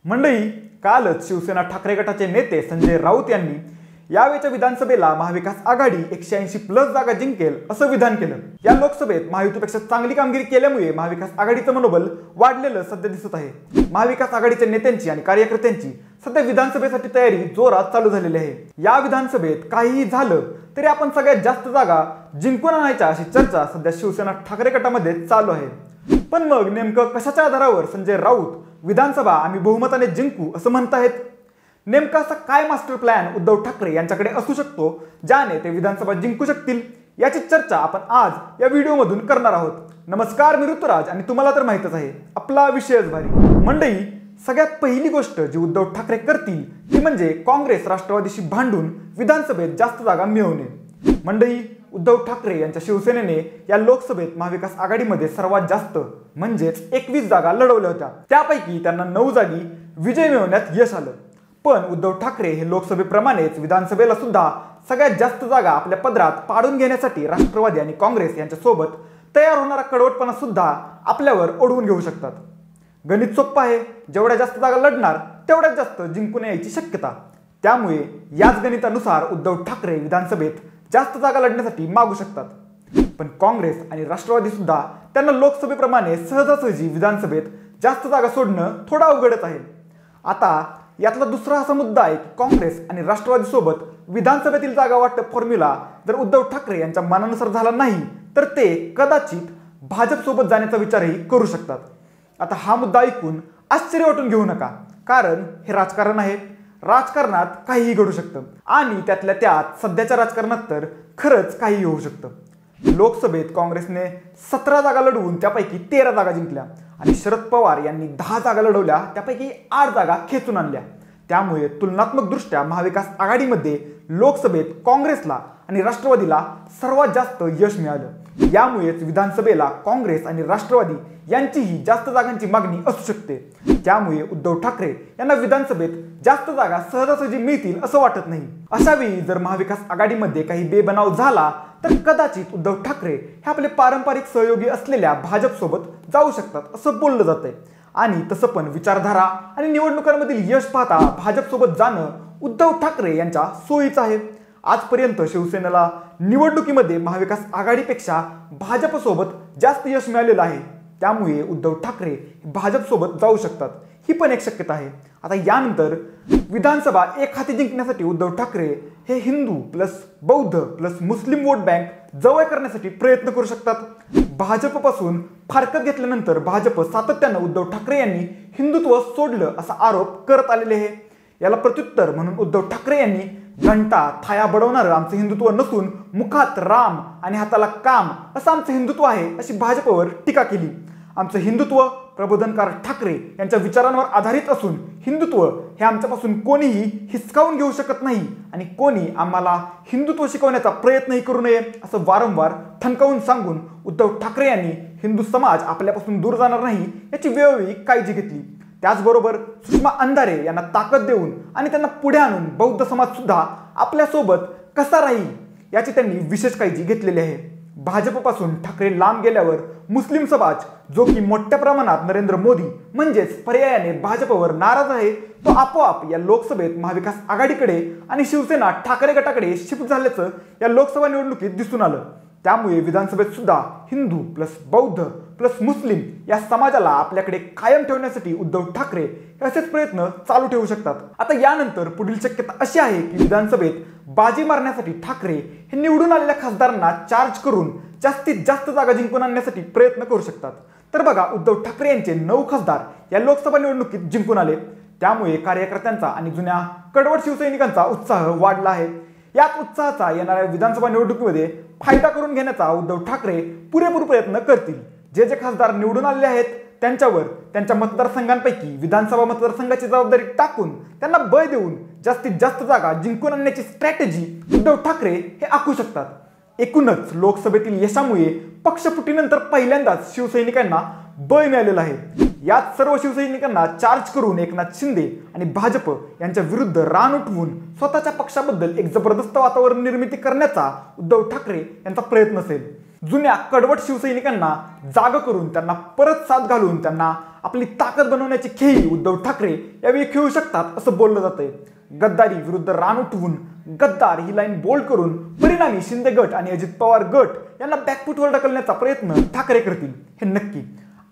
मंडळी, कालच शिवसेना ठाकरे गटाचे नेते संजय राऊत यांनी यावेळच्या विधानसभेला महाविकास आघाडी 180+ जागा जिंकेल असं विधान केलं। या लोकसभेत महायुतीपेक्षा चांगली कामगिरी केल्यामुळे महाविकास आघाडीचं मनोबल वाढलेलं सध्या दिसत आहे। महाविकास आघाडीच्या नेत्यांची आणि कार्यकर्त्यांची सध्या विधानसभेसाठी तयारी जोरात चालू झालेली आहे। या विधानसभेत काहीही झालं तरी आपण सगळ्यात जास्त जागा जिंकून आणायच्या अशी चर्चा सध्या शिवसेना ठाकरे गटामध्ये चालू आहे। पण मग नेमकं कशाच्या आधारावर संजय राऊत विधानसभा आम्ही बहुमताने जिंकू असं म्हणतायत? नेमका असा काय मास्टर प्लॅन उद्धव ठाकरे यांच्याकडे असू शकतो ज्याने ते विधानसभा जिंकू शकतील, याची चर्चा आपण आज या व्हिडिओमधून करणार आहोत। नमस्कार, मी ऋतुराज आणि तुम्हाला तर माहितच आहे आपला विषयच भारी। मंडळी, सगळ्यात पहिली गोष्ट जी उद्धव ठाकरे करतील ती म्हणजे काँग्रेस राष्ट्रवादीशी भांडून विधानसभेत जास्त जागा मिळवणे। मंडळी, उद्धव ठाकरे यांच्या शिवसेनेने या लोकसभेत महाविकास आघाडीमध्ये सर्वात जास्त म्हणजेच 21 जागा लढवल्या होत्या। त्यापैकी त्यांना 9 जागी विजय मिळवण्यात यश आलं। पण उद्धव ठाकरे हे लोकसभेप्रमाणेच विधानसभेला सुद्धा सगळ्यात जास्त जागा आपल्या पदरात पाडून घेण्यासाठी राष्ट्रवादी आणि काँग्रेस यांच्या सोबत तयार होणारा कडवटपणा सुद्धा आपल्यावर ओढवून घेऊ शकतात। गणित सोपं आहे, जेवढ्या जास्त जागा लढणार तेवढ्यात जास्त जिंकून यायची शक्यता। त्यामुळे याच गणितानुसार उद्धव ठाकरे विधानसभेत जास्त जागा लढण्यासाठी मागू शकतात। पण काँग्रेस आणि राष्ट्रवादी सुद्धा त्यांना लोकसभेप्रमाणे सहजासहजी विधानसभेत जास्त जागा सोडणं थोडं अवघडच आहे। आता यातला दुसरा असा मुद्दा आहे की काँग्रेस आणि राष्ट्रवादी सोबत विधानसभेतील जागा वाटप फॉर्म्युला जर उद्धव ठाकरे यांच्या मनानुसार झाला नाही तर ते कदाचित भाजप सोबत जाण्याचा विचारही करू शकतात। आता हा मुद्दा ऐकून आश्चर्य वाटून घेऊ नका, कारण हे राजकारण आहे। राजकारणात काहीही घडू शकतं आणि त्यातल्या त्यात सध्याच्या राजकारणात तर खरंच काहीही होऊ शकतं। लोकसभेत काँग्रेसने 17 जागा लढवून त्यापैकी 13 जागा जिंकल्या आणि शरद पवार यांनी 10 जागा लढवल्या, त्यापैकी 8 जागा खेचून आणल्या। त्यामुळे तुलनात्मक दृष्ट्या महाविकास आघाडीमध्ये लोकसभेत काँग्रेसला आणि राष्ट्रवादीला सर्वात जास्त यश मिळालं। यामुळेच विधानसभेला काँग्रेस आणि राष्ट्रवादी यांचीही जास्त जागांची मागणी असू शकते। त्यामुळे उद्धव ठाकरे यांना विधानसभेत जास्त जागा सहजासहजी मिळतील असं वाटत नाही। अशा वेळी जर महाविकास आघाडीमध्ये काही बेबनाव झाला तर कदाचित उद्धव ठाकरे हे आपले पारंपरिक सहयोगी असलेल्या भाजप सोबत जाऊ शकतात असं बोललं जातंय। आणि तसं पण विचारधारा आणि निवडणुकांमधील यश पाहता भाजप सोबत जाणं उद्धव ठाकरे यांच्या सोयीचं आहे। आजपर्यंत शिवसेनेला निवडणुकीमध्ये महाविकास आघाडीपेक्षा भाजप सोबत जास्त यश मिळालेलं आहे। त्यामुळे उद्धव ठाकरे भाजप सोबत जाऊ शकतात, ही पण एक शक्यता आहे। आता यानंतर विधानसभा एक हाती जिंकण्यासाठी उद्धव ठाकरे हे हिंदू प्लस बौद्ध प्लस मुस्लिम वोट बँक जवळ करण्यासाठी प्रयत्न करू शकतात। भाजपपासून फारकत घेतल्यानंतर भाजप सातत्यानं उद्धव ठाकरे यांनी हिंदुत्व सोडलं असा आरोप करत आलेले आहे। याला प्रत्युत्तर म्हणून उद्धव ठाकरे यांनी घंटा थाया बडवणारं आमचं हिंदुत्व नसून मुखात राम आणि हाताला काम असं आमचं हिंदुत्व आहे अशी भाजपवर टीका केली। आमचं हिंदुत्व प्रबोधनकार ठाकरे यांच्या विचारांवर आधारित असून हिंदुत्व हे आमच्यापासून कोणीही हिसकावून घेऊ शकत नाही आणि कोणी आम्हाला हिंदुत्व शिकवण्याचा प्रयत्नही करू नये असं वारंवार ठणकावून सांगून उद्धव ठाकरे यांनी हिंदू समाज आपल्यापासून दूर जाणार नाही याची वेळोवेळी काळजी घेतली। त्याचबरोबर सुषमा अंधारे यांना ताकद देऊन आणि त्यांना पुढे आणून बौद्ध समाज सुद्धा आपल्यासोबत कसा राहील याची त्यांनी विशेष काळजी घेतलेली आहे। भाजपपासून ठाकरे लांब गेल्यावर मुस्लिम समाज, जो की मोठ्या प्रमाणात नरेंद्र मोदी म्हणजेच पर्यायाने भाजपवर नाराज आहे, तो आपोआप या लोकसभेत महाविकास आघाडीकडे आणि शिवसेना ठाकरे गटाकडे शिफ्ट झाल्याचं या लोकसभा निवडणुकीत दिसून आलं। त्यामुळे विधानसभेत सुद्धा हिंदू प्लस बौद्ध प्लस मुस्लिम या समाजाला आपल्याकडे कायम ठेवण्यासाठी उद्धव ठाकरे असेच प्रयत्न चालू ठेवू शकतात। आता यानंतर पुढील शक्यता अशी आहे की विधानसभेत बाजी मारण्यासाठी ठाकरे हे निवडून आलेल्या खासदारांना चार्ज करून जास्तीत जास्त जागा जिंकून आणण्यासाठी प्रयत्न करू शकतात। तर बघा, उद्धव ठाकरे यांचे 9 खासदार या लोकसभा निवडणुकीत जिंकून आले। त्यामुळे कार्यकर्त्यांचा आणि जुन्या कडवट शिवसैनिकांचा उत्साह वाढला आहे। याच उत्साहाचा येणाऱ्या विधानसभा निवडणुकीमध्ये फायदा करून घेण्याचा उद्धव ठाकरे पुरेपूर प्रयत्न करतील। जे खासदार निवडून आलेले आहेत त्यांच्यावर त्यांच्या मतदारसंघांपैकी विधानसभा मतदारसंघाची जबाबदारी टाकून त्यांना बळ देऊन जास्तीत जास्त जागा जिंकून आणण्याची स्ट्रॅटेजी उद्धव ठाकरे हे आखू शकतात। एकूणच लोकसभेतील यशामुळे पक्षफुटीनंतर पहिल्यांदाच शिवसैनिकांना बळ मिळालेलं आहे। यात सर्व शिवसैनिकांना चार्ज करून एकनाथ शिंदे आणि भाजप यांच्या विरुद्ध रान उठवून स्वतःच्या पक्षाबद्दल एक जबरदस्त वातावरण निर्मिती करण्याचा उद्धव ठाकरे यांचा प्रयत्न असेल। जुन्या कडवट शिवसैनिकांना जाग करून त्यांना परत साथ घालून त्यांना आपली ताकद बनवण्याची खेळी उद्धव ठाकरे यावेळी खेळू शकतात असं बोललं जातंय. गद्दारी विरुद्ध रान उठवून गद्दार ही लाईन बोल्ड करून परिणामी शिंदे गट आणि अजित पवार गट यांना बॅकफुटवर ढकलण्याचा प्रयत्न ठाकरे करतील हे नक्की.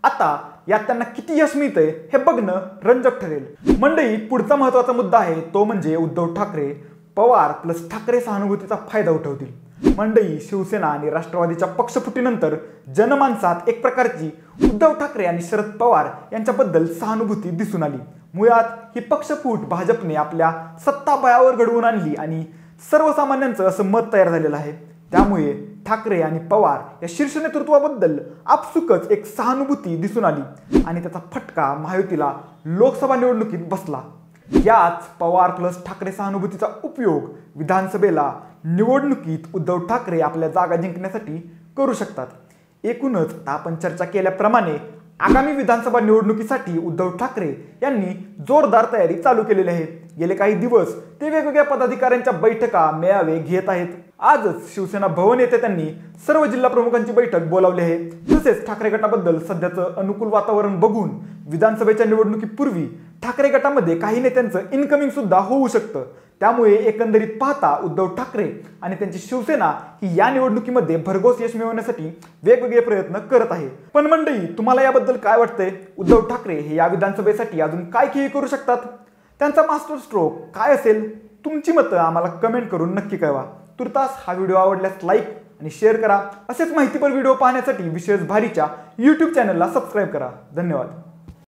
आता यात त्यांना किती यश मिळतंय हे बघणं रंजक ठरेल. मंडळी, पुढचा महत्वाचा मुद्दा आहे तो म्हणजे उद्धव ठाकरे पवार प्लस ठाकरे सहानुभूतीचा फायदा उठवतील. मंडळी, शिवसेना आणि राष्ट्रवादीच्या पक्षफुटीनंतर जनमानसात एक प्रकारची उद्धव ठाकरे आणि शरद पवार यांच्याबद्दल सहानुभूती दिसून आली. मुळात ही पक्षफूट भाजपने आपल्या सत्ताबळावर घडवून आणली आणि सर्वसामान्यांचं असं मत तयार झालेलं आहे. त्यामुळे ठाकरे आणि पवार या शीर्ष नेतृत्वाबद्दल आपसुकच एक सहानुभूती दिसून आली आणि त्याचा फटका महायुतीला लोकसभा निवडणुकीत बसला. याच पवार प्लस ठाकरे सहानुभूतीचा उपयोग विधानसभेला निवडणुकीत उद्धव ठाकरे आपल्या जागा जिंकण्यासाठी करू शकतात. एकूणच आपण चर्चा केल्याप्रमाणे आगामी विधानसभा निवडणुकीसाठी उद्धव ठाकरे यांनी जोरदार तयारी चालू केलेली आहे. गेले काही दिवस ते वेगवेगळ्या पदाधिकाऱ्यांच्या बैठका मेळावे घेत आहेत. आजच शिवसेना भवन येथे त्यांनी सर्व जिल्हा प्रमुखांची बैठक बोलावली आहे. तसेच ठाकरे गटाबद्दल सध्याचं अनुकूल वातावरण बघून विधानसभेच्या निवडणुकीपूर्वी ठाकरे गटामध्ये काही नेत्यांचं इनकमिंग सुद्धा होऊ शकतं. त्यामुळे एकंदरीत पाहता उद्धव ठाकरे आणि त्यांची शिवसेना ही या निवडणुकीमध्ये भरघोस यश मिळवण्यासाठी वेगवेगळे प्रयत्न करत आहे. पण मंडळी, तुम्हाला याबद्दल काय वाटतंय? उद्धव ठाकरे हे या विधानसभेसाठी अजून काय खेळी करू शकतात? त्यांचा मास्टर स्ट्रोक काय असेल? तुमची मतं आम्हाला कमेंट करून नक्की कळवा. तुर्तास हा व्हिडिओ आवडल्यास लाईक आणि शेअर करा. असेच माहितीपर व्हिडिओ पाहण्यासाठी विशेष भारीच्या YouTube चॅनलला सबस्क्राईब करा. धन्यवाद.